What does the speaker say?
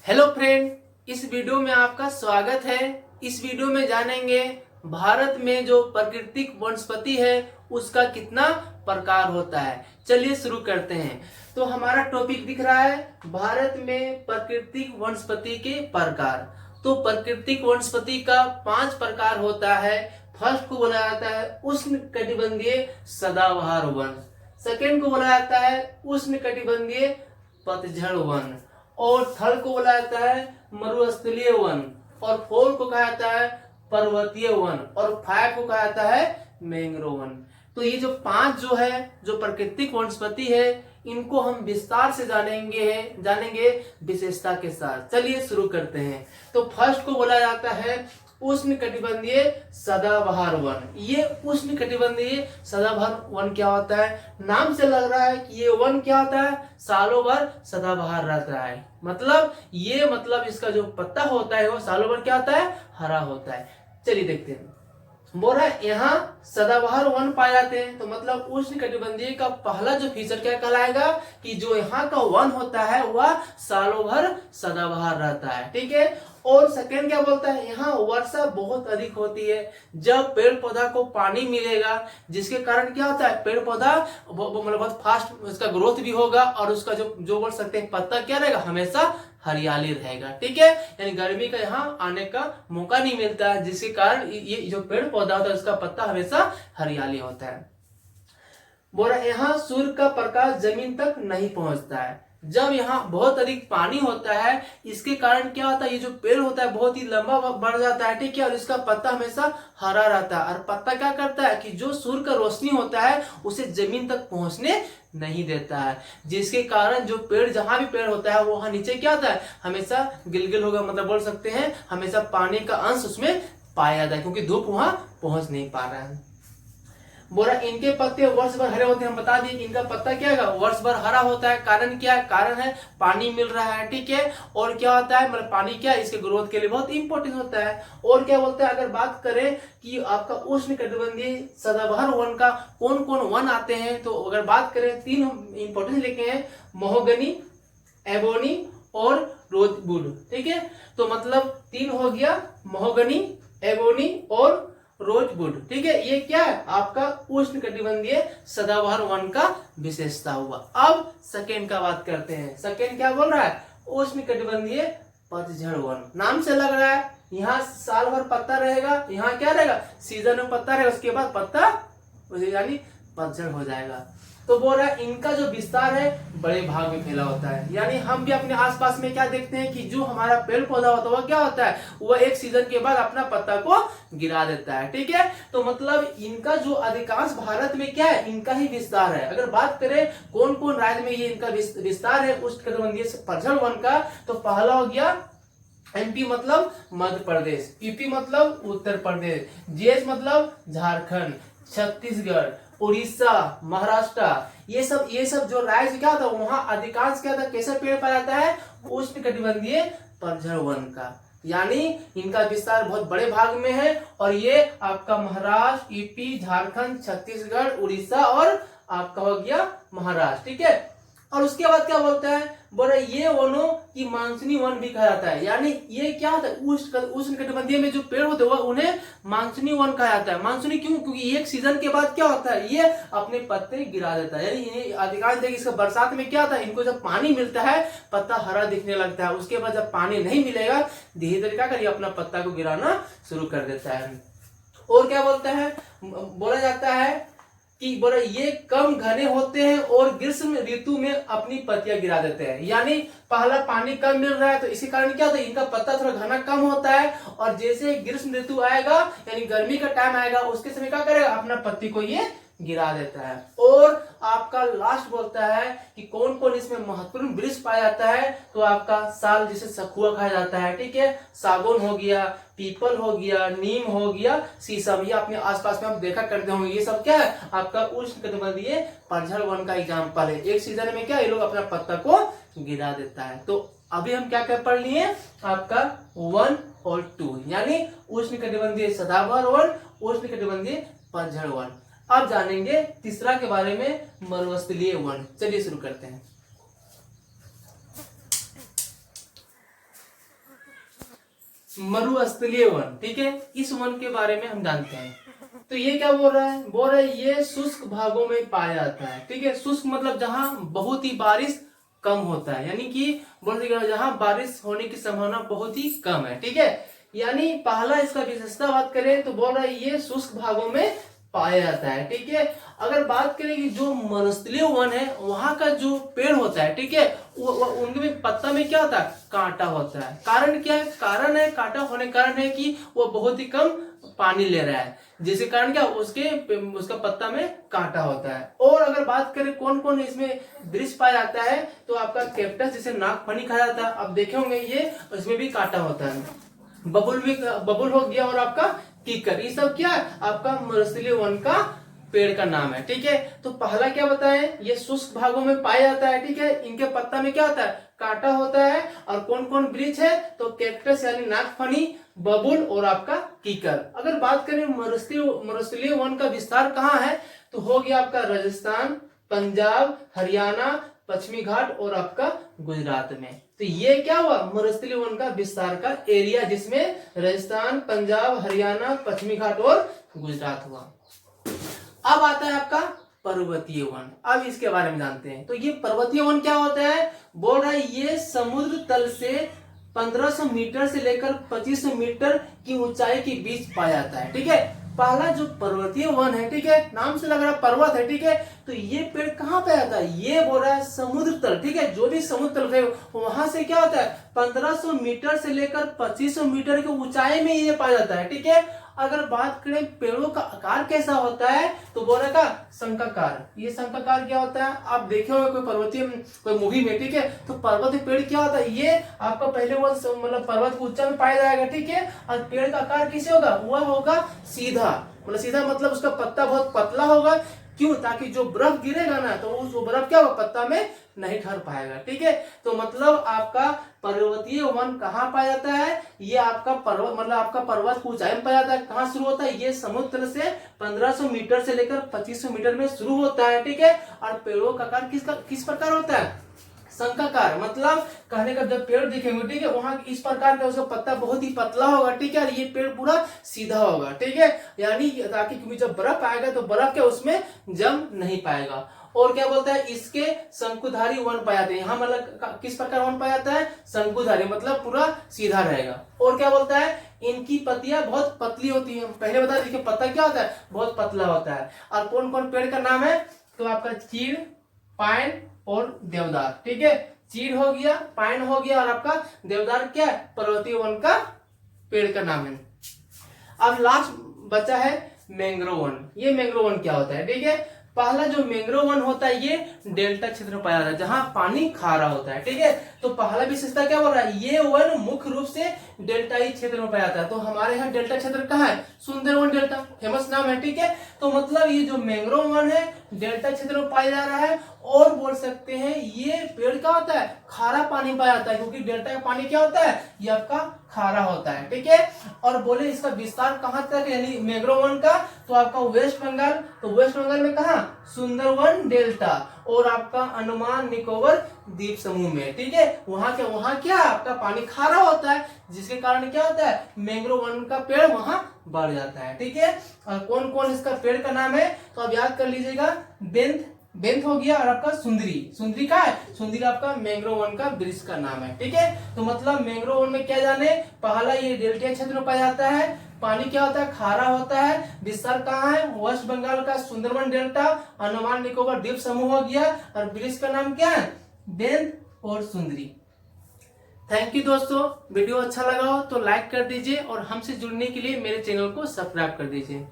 Hello friend, इस video में आपका स्वागत है। इस वीडियो में जानेंगे भारत में जो प्राकृतिक वनस्पति है उसका कितना प्रकार होता है। चलिए शुरू करते हैं। तो हमारा टॉपिक दिख रहा है भारत में प्राकृतिक वनस्पति के प्रकार। तो प्राकृतिक वनस्पति का 5 प्रकार होता है। फर्स्ट को बोला जाता है उष्णकटिबंधीय सदाबहार वन, सेकेंड को बोला जाता है उष्णकटिबंधीय पतझड़ वन, और थर्ड को बोला जाता है मरुस्थलीय वन, और फोर्थ को कहा जाता है पर्वतीय वन, और 5 को कहा जाता है मैंग्रोव वन। तो ये जो 5 जो है जो प्राकृतिक वनस्पति है इनको हम विस्तार से जानेंगे विशेषता के साथ। चलिए शुरू करते हैं। तो फर्स्ट को बोला जाता है उष्णकटिबंधीय सदाबहार वन। ये उष्णकटिबंधीय सदाबहार वन क्या होता है? नाम से लग रहा है कि ये वन क्या होता है, सालों भर सदाबहार रहता है। मतलब इसका जो पत्ता होता है वो सालों भर क्या होता है, हरा होता है। चलिए देखते हैं। बोल रहा है यहाँ सदाबहार वन पाए जाते हैं। तो मतलब उष्णकटिबंधीय का पहला जो फीचर क्या कहलाएगा कि जो यहाँ का वन होता है वह सालों भर सदाबहार रहता है। ठीक है। और सेकेंड क्या बोलता है, यहाँ वर्षा बहुत अधिक होती है। जब पेड़ पौधा को पानी मिलेगा जिसके कारण क्या होता है, पेड़ पौधा मतलब बहुत फास्ट उसका ग्रोथ भी होगा, और उसका जो बोल सकते हैं पत्ता क्या रहेगा, हमेशा हरियाली रहेगा। ठीक है। यानी गर्मी का यहाँ आने का मौका नहीं मिलता है, जिसके कारण ये जो पेड़ पौधा होता है उसका पत्ता हमेशा हरियाली होता है। बोला यहाँ सूर्य का प्रकाश जमीन तक नहीं पहुंचता है। जब यहाँ बहुत अधिक पानी होता है इसके कारण क्या होता है, ये जो पेड़ होता है बहुत ही लंबा बढ़ जाता है। ठीक है। और इसका पत्ता हमेशा हरा रहता है, और पत्ता क्या करता है कि जो सूर्य का रोशनी होता है उसे जमीन तक पहुंचने नहीं देता है, जिसके कारण जो पेड़ जहां भी पेड़ होता है वहां नीचे क्या होता है, हमेशा गिलगिल होगा। मतलब बोल सकते हैं हमेशा पानी का अंश उसमें पाया जाता है, क्योंकि धूप वहां पहुंच नहीं पा रहा है। बोला इनके पत्ते वर्ष भर हरे होते हैं। हम बता दिए कि इनका पत्ता क्या है, वर्ष भर हरा होता है। कारण क्या है, कारण है पानी मिल रहा है। ठीक है। और क्या होता है, मतलब पानी क्या है इसके ग्रोथ के लिए बहुत इंपॉर्टेंट होता है। और क्या बोलते हैं, अगर बात करें कि आपका उष्णकटिबंधीय सदाबहार वन का कौन कौन वन आते हैं, तो अगर बात करें 3 इंपॉर्टेंट लिखे हैं, महोगनी, एबोनी और रोजवुड। ठीक है। तो मतलब 3 हो गया, महोगनी, एबोनी और रोजवुड। ठीक है। ये क्या है, आपका उष्णकटिबंधीय सदाबहार वन का विशेषता हुआ। अब सेकेंड का बात करते हैं। सेकेंड क्या बोल रहा है, उष्णकटिबंधीय पतझड़ वन। नाम से लग रहा है यहाँ साल भर पत्ता रहेगा, यहाँ क्या रहेगा, सीजन में पत्ता रहेगा, उसके बाद पत्ता यानी पतझड़ हो जाएगा। तो बोल रहा है इनका जो विस्तार है बड़े भाग में फैला होता है। यानी हम भी अपने आसपास में क्या देखते हैं कि जो हमारा पेड़ पौधा होता है वह क्या होता है, वह एक सीजन के बाद अपना पत्ता को गिरा देता है। ठीक है। तो मतलब इनका जो अधिकांश भारत में क्या है, इनका ही विस्तार है। अगर बात करें कौन कौन राज्य में ये इनका विस्तार है उष्णकटिबंधीय पतझड़ वन का, तो पहला हो गया एमपी मतलब मध्य प्रदेश, यूपी मतलब उत्तर प्रदेश, जीएच मतलब झारखंड, छत्तीसगढ़, उड़ीसा, महाराष्ट्र, ये सब जो राज्य क्या होता है वहां अधिकांश क्या होता है, कैसे पेड़ पाया जाता है, उष्णकटिबंधीय पतझड़ वन का। यानी इनका विस्तार बहुत बड़े भाग में है, और ये आपका महाराष्ट्र, यूपी, झारखंड, छत्तीसगढ़, उड़ीसा और आपका हो गया महाराष्ट्र। ठीक है। और उसके बाद क्या बोलता है, बोला ये वनों की मानसूनी वन भी कहा जाता है। यानी ये क्या होता है, उष्णकटिबंधीय में जो पेड़ होते हैं उन्हें मानसूनी वन कहा जाता है। मानसूनी क्यों, क्योंकि एक सीजन के बाद क्या होता है, ये अपने पत्ते गिरा देता है। यानी ये अधिकांश देखिए इसका बरसात में क्या होता है, इनको जब पानी मिलता है पत्ता हरा दिखने लगता है। उसके बाद जब पानी नहीं मिलेगा धीरे धीरे क्या करिए अपना पत्ता को गिराना शुरू कर देता है। और क्या बोलता है, बोला जाता है कि बोला ये कम घने होते हैं और ग्रीष्म ऋतु में अपनी पत्तियां गिरा देते हैं। यानी पहला पानी कम मिल रहा है तो इसी कारण क्या होता है, इनका पत्ता थोड़ा घना कम होता है, और जैसे ग्रीष्म ऋतु आएगा यानी गर्मी का टाइम आएगा उसके समय क्या करेगा, अपना पत्ती को ये गिरा देता है। और आपका लास्ट बोलता है कि कौन कौन इसमें महत्वपूर्ण वृक्ष पाया जाता है, तो आपका साल जिसे सखुआ खाया जाता है। ठीक है। सागौन हो गया, पीपल हो गया, नीम हो गया, शीशम, ये अपने आसपास में आप देखा करते होंगे। ये सब क्या है, आपका उष्णकटिबंधीय पतझड़ वन का एग्जाम्पल है। एक सीजन में क्या ये लोग अपना पत्ता को गिरा देता है। तो अभी हम क्या कर पढ़ लिए, आपका 1 और 2, यानी उष्णकटिबंधीय सदाबहार वन, उष्णकटिबंधीय पतझड़ वन। अब जानेंगे तीसरा के बारे में, मरुस्थलीय वन। चलिए शुरू करते हैं। मरुस्थलीय वन, ठीक है, इस वन के बारे में हम जानते हैं। तो ये क्या बोल रहा है, बोल रहा है ये शुष्क भागों में पाया जाता है, ठीक है। शुष्क मतलब जहाँ बहुत ही बारिश कम होता है, यानी कि बोल सकते जहाँ बारिश होने की संभावना बहुत ही कम है, ठीक है। यानी पहला इसका विशेषता बात करें तो बोल रहा है ये शुष्क भागों में पाया जाता है, ठीक है। अगर बात करें कि जो मरुस्थलीय वन है वहां का जो पेड़ होता है, ठीक है, उनके में पत्ता में क्या होता है, कांटा होता है। कारण क्या है, कारण है कांटा होने का कारण है कि वो बहुत ही कम पानी ले रहा है, जिसके कारण क्या उसका पत्ता में कांटा होता है। और अगर बात करें कौन कौन इसमें वृक्ष पाया जाता है तो आपका कैक्टस, जिसे नागफनी कहा जाता है, आप देखे होंगे ये, उसमें भी कांटा होता है। बबुल हो गया, और आपका कीकर, ये सब क्या है आपका मरुस्थलीय वन का पेड़ का नाम है, ठीक है। तो पहला क्या बताएं, ये शुष्क भागों में पाया जाता है, ठीक है। इनके पत्ता में क्या होता है, कांटा होता है। और कौन कौन वृक्ष है, तो कैक्टस यानी नागफनी, बबुल और आपका कीकर। अगर बात करें मरुस्थलीय वन का विस्तार कहाँ है, तो हो गया आपका राजस्थान, पंजाब, हरियाणा, पश्चिमी घाट और आपका गुजरात में। तो ये क्या हुआ, मरुस्थलीय वन का विस्तार का एरिया, जिसमें राजस्थान, पंजाब, हरियाणा, पश्चिमी घाट और गुजरात हुआ। अब आता है आपका पर्वतीय वन। अब इसके बारे में जानते हैं। तो ये पर्वतीय वन क्या होता है, बोल रहा है ये समुद्र तल से 1500 मीटर से लेकर 2500 मीटर की ऊंचाई के बीच पाया जाता है, ठीक है। पहला जो पर्वतीय वन है, ठीक है, नाम से लग रहा है पर्वत है, ठीक है। तो ये पेड़ कहाँ पे आता है, ये बोल रहा है समुद्र तल, ठीक है। जो भी समुद्र तल है वहां से क्या होता है 1500 मीटर से लेकर 2500 मीटर की ऊंचाई में ये पाया जाता है, ठीक है। अगर बात करें पेड़ों का आकार कैसा होता है, तो बोल रहा है शंखाकार। ये शंखाकार क्या होता है, आप देखे होंगे कोई पर्वतीय कोई मूवी में, ठीक है। तो पर्वतीय पेड़ क्या होता है, ये आपका पहले वो मतलब पर्वत को ऊंचा में पाया जाएगा, ठीक है। और पेड़ का आकार कैसे होगा, वह होगा सीधा, मतलब सीधा मतलब उसका पत्ता बहुत पतला होगा। क्यों, ताकि जो बर्फ गिरेगा ना तो वो बर्फ क्या होगा, पत्ता में नहीं ठहर पाएगा, ठीक है। तो मतलब आपका पर्वतीय वन कहाँ पाया जाता है, ये आपका पर्वत मतलब आपका पर्वत को ऊंचाई में पाया जाता है। कहाँ शुरू होता है, ये समुद्र से 1500 मीटर से लेकर 2500 मीटर में शुरू होता है, ठीक है। और पेड़ों का आकार किस प्रकार होता है, शंखाकार, मतलब कहने का जब पेड़ दिखेंगे, ठीक है, वहां इस प्रकार का उसका पत्ता बहुत ही पतला होगा, ठीक है। और ये पेड़ पूरा सीधा होगा, ठीक है। यानी ताकि क्योंकि जब बर्फ आएगा तो बर्फ क्या उसमें जम नहीं पाएगा। और क्या बोलता है, इसके शंकुधारी वन पाया जाते हैं। यहाँ मतलब किस प्रकार वन पाया जाता है, शंकुधारी, मतलब पूरा सीधा रहेगा। और क्या बोलता है, इनकी पत्तियां बहुत पतली होती हैं। पहले बता देखिए पत्ता क्या होता है, बहुत पतला होता है। और कौन कौन पेड़ का नाम है, तो आपका चीड़, पाइन और देवदार, ठीक है। चीड़ हो गया, पाइन हो गया, और आपका देवदार क्या है, पर्वतीय वन का पेड़ का नाम है। अब लास्ट बचा है मैंग्रोव वन। ये मैंग्रोव वन क्या होता है, ठीक है। पहला जो मैंग्रोव वन होता है ये डेल्टा क्षेत्र में पाया जाता है, जहां पानी खारा होता है, ठीक है। तो पहला विशेषता क्या बोल रहा है, ये वन मुख्य रूप से डेल्टाई क्षेत्र में पाया जाता है। तो हमारे यहाँ डेल्टा क्षेत्र कहाँ है, सुंदरवन डेल्टा, फेमस नाम है, ठीक है। तो मतलब ये जो मैंग्रोव वन है डेल्टा क्षेत्र में पाया जा रहा है। और बोल सकते हैं ये पेड़ क्या होता है, खारा पानी पाया जाता है, क्योंकि डेल्टा का पानी क्या होता है, ये आपका खारा होता है, ठीक है। और बोले इसका विस्तार कहाँ तक, यानी मैंग्रोव वन का, तो आपका वेस्ट बंगाल, तो वेस्ट बंगाल में कहा, सुंदरवन डेल्टा, और आपका अंडमान निकोबार द्वीप समूह में, ठीक है। वहां क्या आपका पानी खारा होता है, जिसके कारण क्या होता है, मैंग्रोव वन का पेड़ वहां बढ़ जाता है, ठीक है। और कौन कौन इसका पेड़ का नाम है, तो आप याद कर लीजिएगा, बेंथ हो गया, और आपका सुंदरी का है, सुंदरी आपका मैंग्रोव वन का वृक्ष का नाम है, ठीक है। तो मतलब मैंग्रोव वन में क्या जाने, पहला ये डेल्टा क्षेत्र में पाया जाता है, पानी क्या होता है, खारा होता है, विस्तार कहाँ है, वेस्ट बंगाल का सुंदरवन डेल्टा, अंडमान निकोबार द्वीप समूह हो गया, और वृक्ष का नाम क्या है, बेंथ और सुंदरी। थैंक यू दोस्तों, वीडियो अच्छा लगा हो तो लाइक कर दीजिए, और हमसे जुड़ने के लिए मेरे चैनल को सब्सक्राइब कर दीजिए।